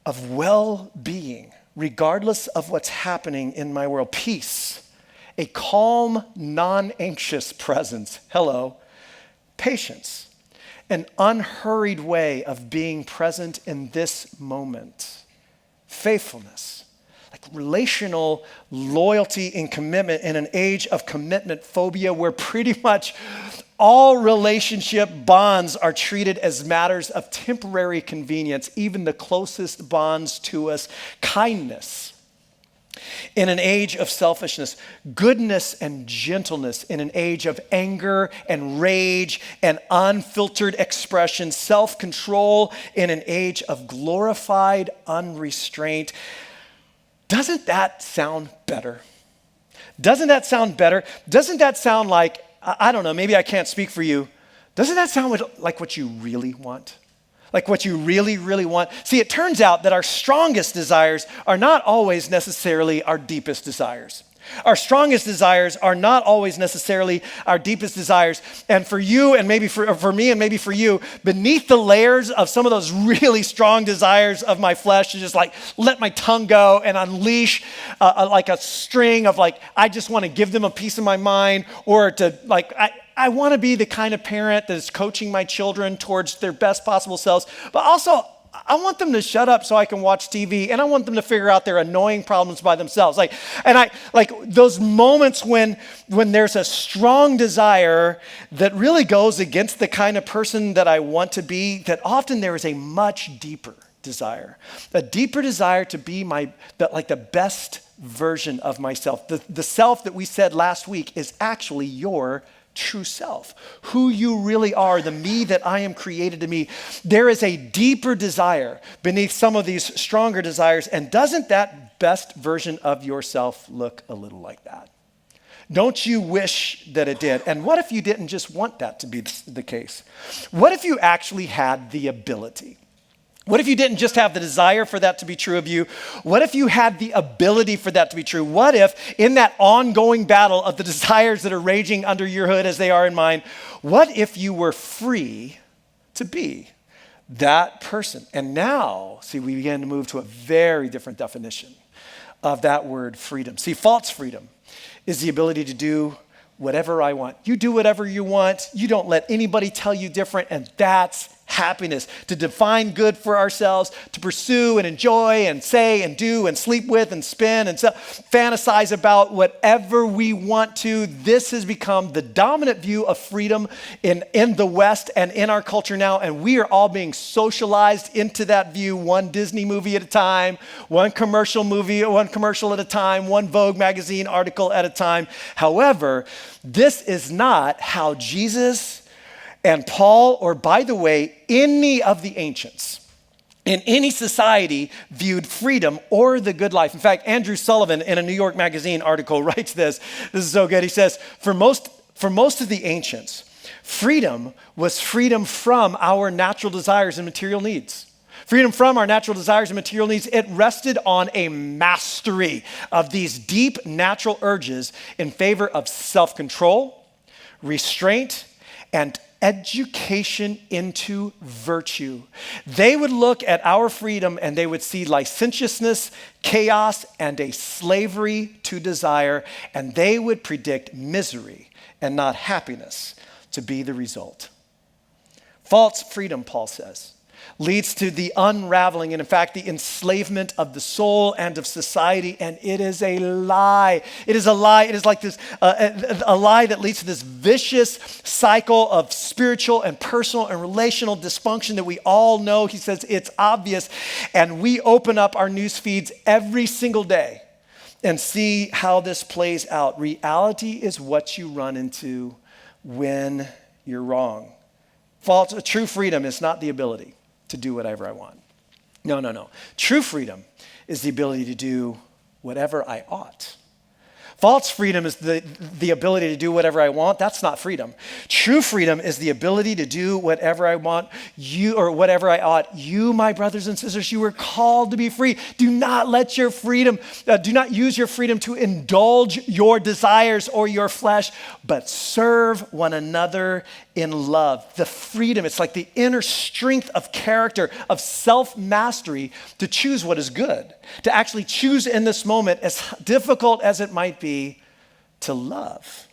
of well-being, regardless of what's happening in my world, peace, a calm, non-anxious presence. Hello. Patience. An unhurried way of being present in this moment. Faithfulness. Like relational loyalty and commitment in an age of commitment phobia where pretty much all relationship bonds are treated as matters of temporary convenience, even the closest bonds to us. Kindness. In an age of selfishness, goodness and gentleness in an age of anger and rage and unfiltered expression, self-control in an age of glorified unrestraint. Doesn't that sound better? Doesn't that sound better? Doesn't that sound like, I don't know, maybe I can't speak for you. Doesn't that sound like what you really want? like what you really, really want. See, it turns out that our strongest desires are not always necessarily our deepest desires. Our strongest desires are not always necessarily our deepest desires. And for you, and maybe for me, and maybe for you, beneath the layers of some of those really strong desires of my flesh to just like let my tongue go and unleash like a string of like, I just want to give them a piece of my mind, or to like, I want to be the kind of parent that is coaching my children towards their best possible selves, but also I want them to shut up so I can watch TV, and I want them to figure out their annoying problems by themselves. Like those moments when there's a strong desire that really goes against the kind of person that I want to be, that often there is a much deeper desire, a deeper desire to be the best version of myself. The self that we said last week is actually your true self, who you really are, the me that I am created to be. There is a deeper desire beneath some of these stronger desires, and doesn't that best version of yourself look a little like that? Don't you wish that it did? And what if you didn't just want that to be the case? What if you actually had the ability? What if you didn't just have the desire for that to be true of you? What if you had the ability for that to be true? What if in that ongoing battle of the desires that are raging under your hood as they are in mine, what if you were free to be that person? And now, see, we begin to move to a very different definition of that word freedom. See, false freedom is the ability to do whatever I want. You do whatever you want. You don't let anybody tell you different, and that's happiness. To define good for ourselves, to pursue and enjoy and say and do and sleep with and spin and fantasize about whatever we want to. This has become the dominant view of freedom in the West and in our culture now, and we are all being socialized into that view, one Disney movie at a time, one commercial at a time, one Vogue magazine article at a time. However, this is not how Jesus and Paul, or by the way, any of the ancients in any society viewed freedom or the good life. In fact, Andrew Sullivan in a New York Magazine article writes this. This is so good. He says, for most of the ancients, freedom was freedom from our natural desires and material needs. Freedom from our natural desires and material needs, it rested on a mastery of these deep natural urges in favor of self-control, restraint, and education into virtue. They would look at our freedom and they would see licentiousness, chaos, and a slavery to desire, and they would predict misery and not happiness to be the result. False freedom, Paul says, leads to the unraveling and, in fact, the enslavement of the soul and of society, and it is a lie. It is a lie. It is like this, a lie that leads to this vicious cycle of spiritual and personal and relational dysfunction that we all know. He says it's obvious, and we open up our news feeds every single day and see how this plays out. Reality is what you run into when you're wrong. True freedom is not the ability to do whatever I want. No. True freedom is the ability to do whatever I ought. False freedom is the ability to do whatever I want. That's not freedom. True freedom is the ability to do whatever I want, whatever I ought. You, my brothers and sisters, you were called to be free. Do not use your freedom to indulge your desires or your flesh, but serve one another in love. The freedom, it's like the inner strength of character, of self-mastery to choose what is good, to actually choose in this moment, as difficult as it might be, to love,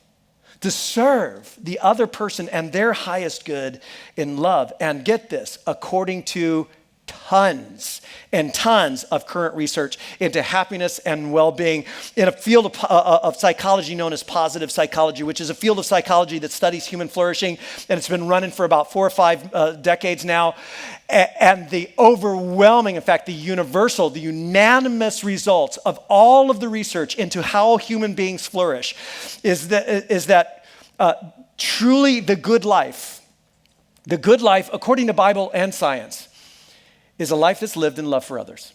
to serve the other person and their highest good in love. And get this, according to tons and tons of current research into happiness and well-being in a field of psychology known as positive psychology, which is a field of psychology that studies human flourishing, and it's been running for about 4 or 5 decades now. And the overwhelming, in fact, the unanimous results of all of the research into how human beings flourish is that truly the good life, according to Bible and science, is a life that's lived in love for others.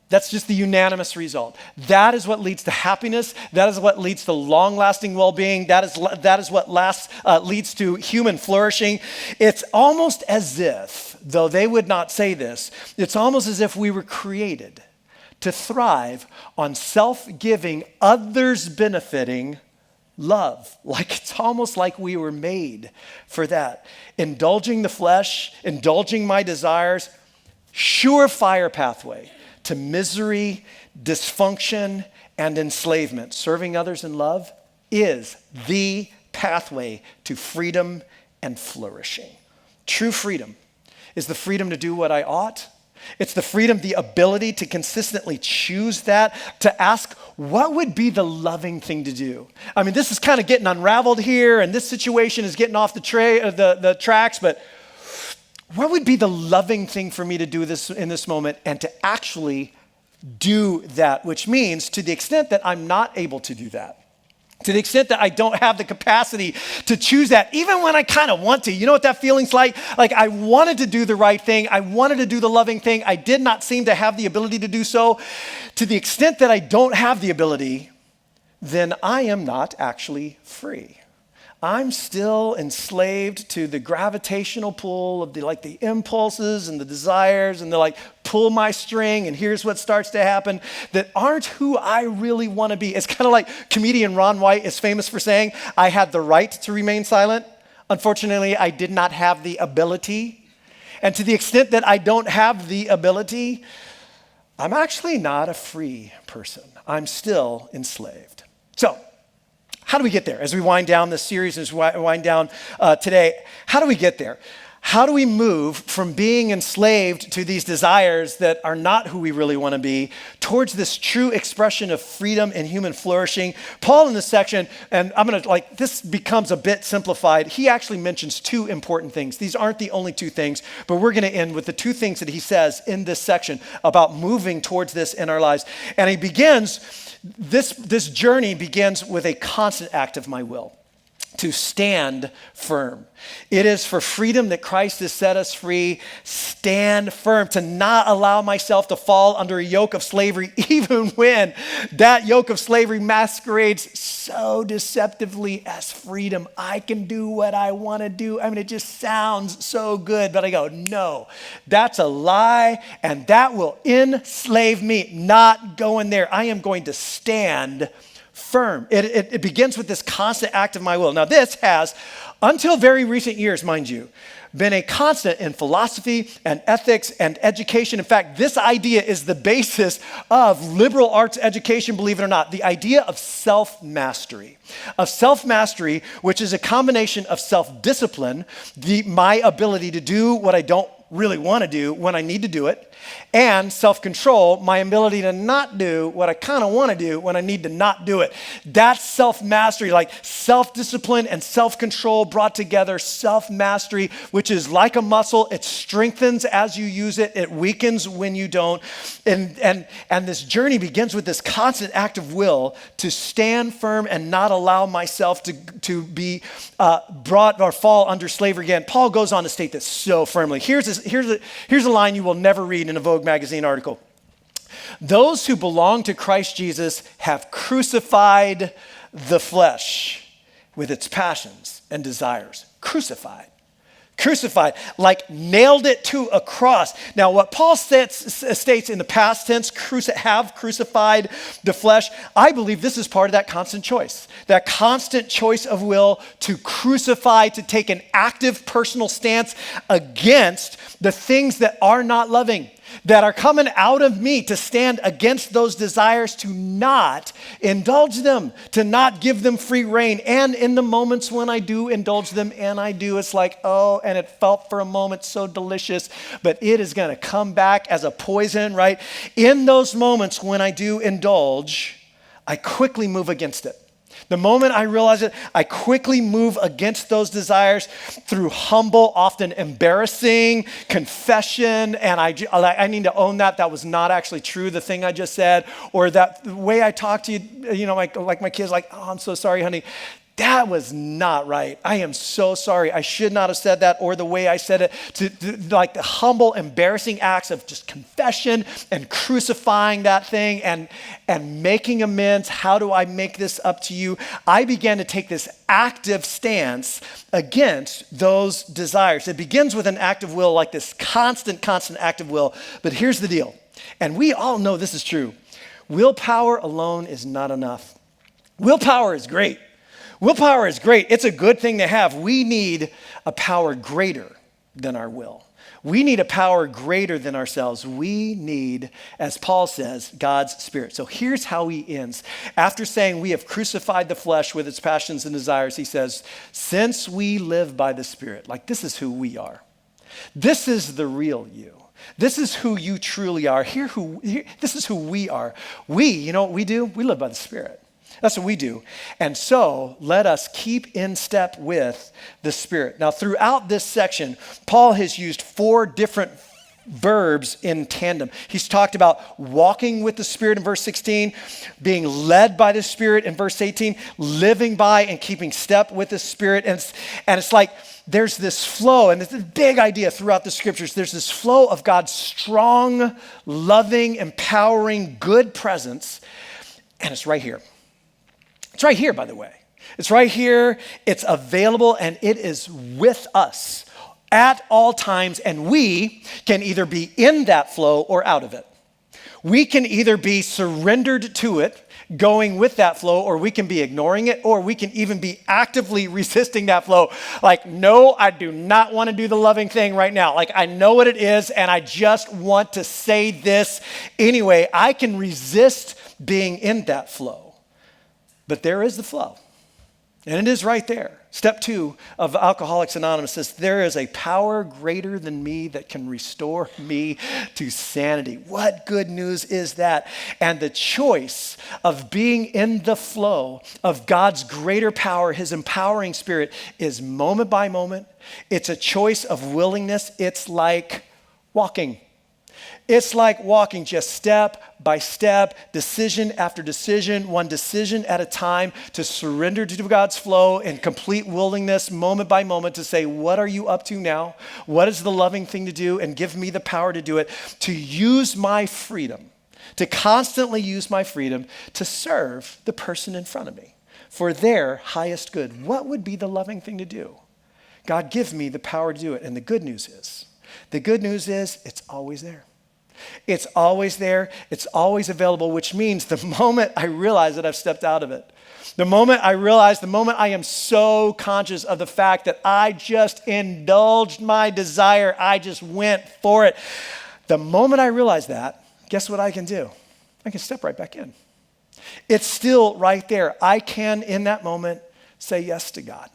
That's just the unanimous result. That is what leads to happiness. That is what leads to long-lasting well-being. That is what leads to human flourishing. It's almost as if, though they would not say this, it's almost as if we were created to thrive on self-giving, others-benefiting love. Like it's almost like we were made for that. Indulging the flesh, indulging my desires, surefire pathway to misery, dysfunction, and enslavement. Serving others in love is the pathway to freedom and flourishing. True freedom is the freedom to do what I ought. It's the freedom, the ability to consistently choose that, to ask what would be the loving thing to do. I mean, this is kind of getting unraveled here, and this situation is getting off the tracks, but what would be the loving thing for me to do this in this moment and to actually do that, which means to the extent that I'm not able to do that, to the extent that I don't have the capacity to choose that, even when I kind of want to. You know what that feeling's like? Like I wanted to do the right thing. I wanted to do the loving thing. I did not seem to have the ability to do so. To the extent that I don't have the ability, then I am not actually free. I'm still enslaved to the gravitational pull of the impulses and the desires, and they're like, pull my string, and here's what starts to happen that aren't who I really want to be. It's kind of like comedian Ron White is famous for saying, I had the right to remain silent. Unfortunately, I did not have the ability. And to the extent that I don't have the ability, I'm actually not a free person. I'm still enslaved. So, how do we get there? As we wind down this series, as we wind down today, how do we get there? How do we move from being enslaved to these desires that are not who we really want to be towards this true expression of freedom and human flourishing? Paul in this section, and this becomes a bit simplified. He actually mentions two important things. These aren't the only two things, but we're going to end with the two things that he says in this section about moving towards this in our lives. And he begins, this journey begins with a constant act of my will to stand firm. It is for freedom that Christ has set us free. Stand firm, to not allow myself to fall under a yoke of slavery, even when that yoke of slavery masquerades so deceptively as freedom. I can do what I want to do. I mean, it just sounds so good, but I go, no, that's a lie, and that will enslave me. Not going there. I am going to stand firm. It begins with this constant act of my will. Now, this has, until very recent years, mind you, been a constant in philosophy and ethics and education. In fact, this idea is the basis of liberal arts education, believe it or not, the idea of self-mastery. Of self-mastery, which is a combination of self-discipline, my ability to do what I don't really want to do when I need to do it, and self-control, my ability to not do what I kind of want to do when I need to not do it. That's self-mastery, like self-discipline and self-control brought together, self-mastery, which is like a muscle. It strengthens as you use it. It weakens when you don't. And this journey begins with this constant act of will to stand firm and not allow myself to be brought or fall under slavery again. Paul goes on to state this so firmly. Here's a line you will never read in a Vogue magazine article. Those who belong to Christ Jesus have crucified the flesh with its passions and desires. Crucified, like nailed it to a cross. Now, what Paul states in the past tense, have crucified the flesh, I believe this is part of that constant choice of will to crucify, to take an active personal stance against the things that are not loving, that are coming out of me, to stand against those desires, to not indulge them, to not give them free rein. And in the moments when I do indulge them, and I do, it's like, oh, and it felt for a moment so delicious, but it is going to come back as a poison, right? In those moments when I do indulge, I quickly move against it. The moment I realize it, I quickly move against those desires through humble, often embarrassing confession. And I need to own that was not actually true, the thing I just said, or that the way I talk to you, like my kids, like, oh, I'm so sorry, honey. That was not right. I am so sorry. I should not have said that, or the way I said it, like the humble, embarrassing acts of just confession and crucifying that thing and making amends. How do I make this up to you? I began to take this active stance against those desires. It begins with an act of will, like this constant act of will. But here's the deal, and we all know this is true. Willpower alone is not enough. Willpower is great. Willpower is great. It's a good thing to have. We need a power greater than our will. We need a power greater than ourselves. We need, as Paul says, God's Spirit. So here's how he ends. After saying we have crucified the flesh with its passions and desires, he says, since we live by the Spirit, like this is who we are. This is the real you. This is who you truly are. This is who we are. You know what we do? We live by the Spirit. That's what we do. And so let us keep in step with the Spirit. Now, throughout this section, Paul has used 4 different verbs in tandem. He's talked about walking with the Spirit in verse 16, being led by the Spirit in verse 18, living by and keeping step with the Spirit. And it's like there's this flow, and it's a big idea throughout the scriptures. There's this flow of God's strong, loving, empowering, good presence, and it's right here. It's right here, by the way. It's right here. It's available, and it is with us at all times, and we can either be in that flow or out of it. We can either be surrendered to it, going with that flow, or we can be ignoring it, or we can even be actively resisting that flow. Like, no, I do not want to do the loving thing right now. Like, I know what it is, and I just want to say this anyway. I can resist being in that flow. But there is the flow, and it is right there. Step 2 of Alcoholics Anonymous says, there is a power greater than me that can restore me to sanity. What good news is that? And the choice of being in the flow of God's greater power, his empowering Spirit, is moment by moment. It's a choice of willingness. It's like walking. It's like walking just step by step, decision after decision, one decision at a time, to surrender to God's flow in complete willingness, moment by moment, to say, what are you up to now? What is the loving thing to do? And give me the power to do it, to use my freedom, to constantly use my freedom to serve the person in front of me for their highest good. What would be the loving thing to do? God, give me the power to do it. And the good news is, it's always there. It's always there. It's always available, which means the moment I realize that I've stepped out of it, the moment I am so conscious of the fact that I just indulged my desire, I just went for it. The moment I realize that, guess what I can do? I can step right back in. It's still right there. I can, in that moment, say yes to God.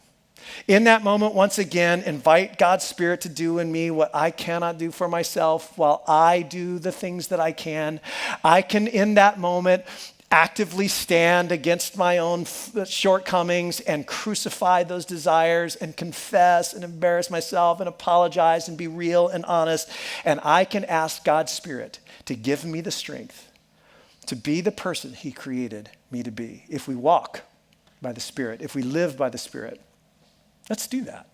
In that moment, once again, invite God's Spirit to do in me what I cannot do for myself while I do the things that I can. I can, in that moment, actively stand against my own shortcomings and crucify those desires and confess and embarrass myself and apologize and be real and honest. And I can ask God's Spirit to give me the strength to be the person he created me to be. If we walk by the Spirit, if we live by the Spirit, let's do that.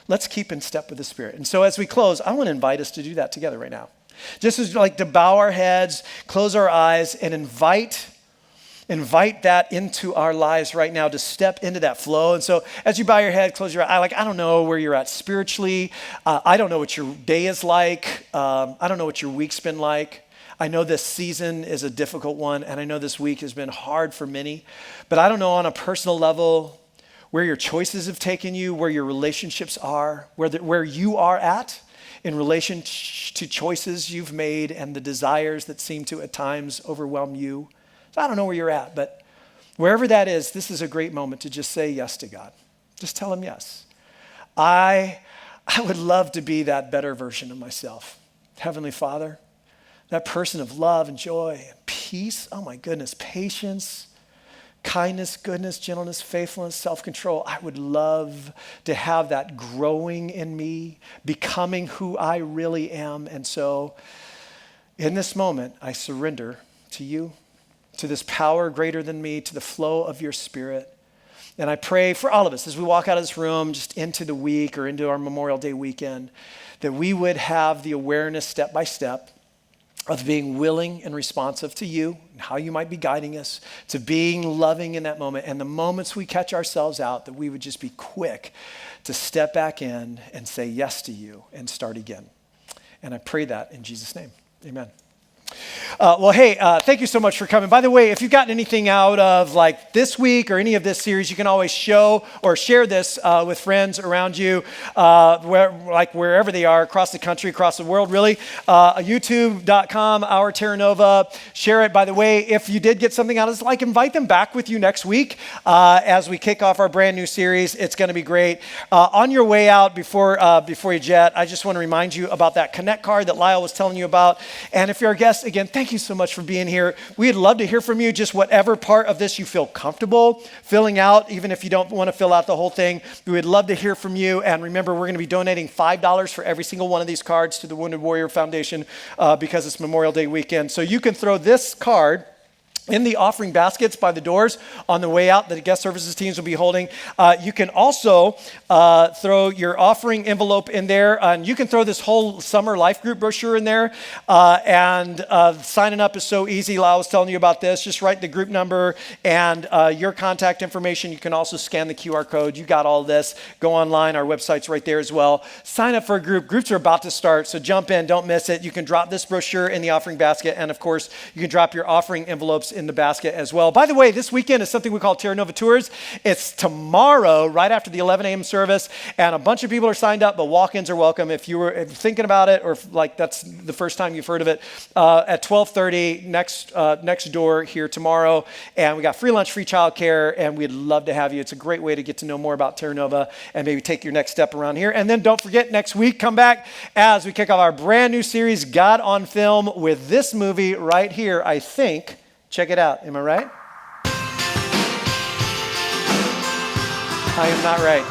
Let's keep in step with the Spirit. And so as we close, I want to invite us to do that together right now. Just as like to bow our heads, close our eyes, and invite that into our lives right now, to step into that flow. And so as you bow your head, close your eye, I don't know where you're at spiritually. I don't know what your day is like. I don't know what your week's been like. I know this season is a difficult one, and I know this week has been hard for many. But I don't know on a personal level where your choices have taken you, where your relationships are, where you are at in relation to choices you've made and the desires that seem to at times overwhelm you. So I don't know where you're at, but wherever that is, this is a great moment to just say yes to God. Just tell him yes. I would love to be that better version of myself. Heavenly Father, that person of love and joy and peace, oh my goodness, patience, kindness, goodness, gentleness, faithfulness, self-control. I would love to have that growing in me, becoming who I really am. And so in this moment, I surrender to you, to this power greater than me, to the flow of your Spirit. And I pray for all of us as we walk out of this room, just into the week or into our Memorial Day weekend, that we would have the awareness step by step of being willing and responsive to you and how you might be guiding us, to being loving in that moment. And the moments we catch ourselves out, that we would just be quick to step back in and say yes to you and start again. And I pray that in Jesus' name. Amen. Thank you so much for coming. By the way, if you've gotten anything out of like this week or any of this series, you can always show or share this with friends around you, wherever they are, across the country, across the world, really. YouTube.com, Our Terra Nova. Share it. By the way, if you did get something out of this, invite them back with you next week as we kick off our brand new series. It's going to be great. On your way out, before you jet, I just want to remind you about that Connect card that Lyle was telling you about. And if you're a guest, again, thank you so much for being here. We'd love to hear from you, just whatever part of this you feel comfortable filling out, even if you don't want to fill out the whole thing. We would love to hear from you. And remember, we're going to be donating $5 for every single one of these cards to the Wounded Warrior Foundation because it's Memorial Day weekend. So you can throw this card in the offering baskets by the doors on the way out that the guest services teams will be holding. You can also throw your offering envelope in there, and you can throw this whole summer life group brochure in there. Signing up is so easy. Lyle was telling you about this. Just write the group number and your contact information. You can also scan the QR code. You got all this. Go online. Our website's right there as well. Sign up for a group. Groups are about to start, so jump in. Don't miss it. You can drop this brochure in the offering basket, and of course, you can drop your offering envelopes in the basket as well. By the way, this weekend is something we call Terra Nova Tours. It's tomorrow, right after the 11 a.m. service, and a bunch of people are signed up, but walk-ins are welcome. If you're thinking about it, or if, that's the first time you've heard of it, at 12:30 next door here tomorrow, and we got free lunch, free childcare, and we'd love to have you. It's a great way to get to know more about Terra Nova and maybe take your next step around here. And then don't forget, next week, come back as we kick off our brand new series, God on Film, with this movie right here, I think. Check it out. Am I right? I am not right.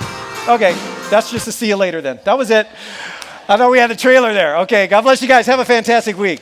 Okay, that's just a see you later then. That was it. I thought we had a trailer there. Okay, God bless you guys. Have a fantastic week.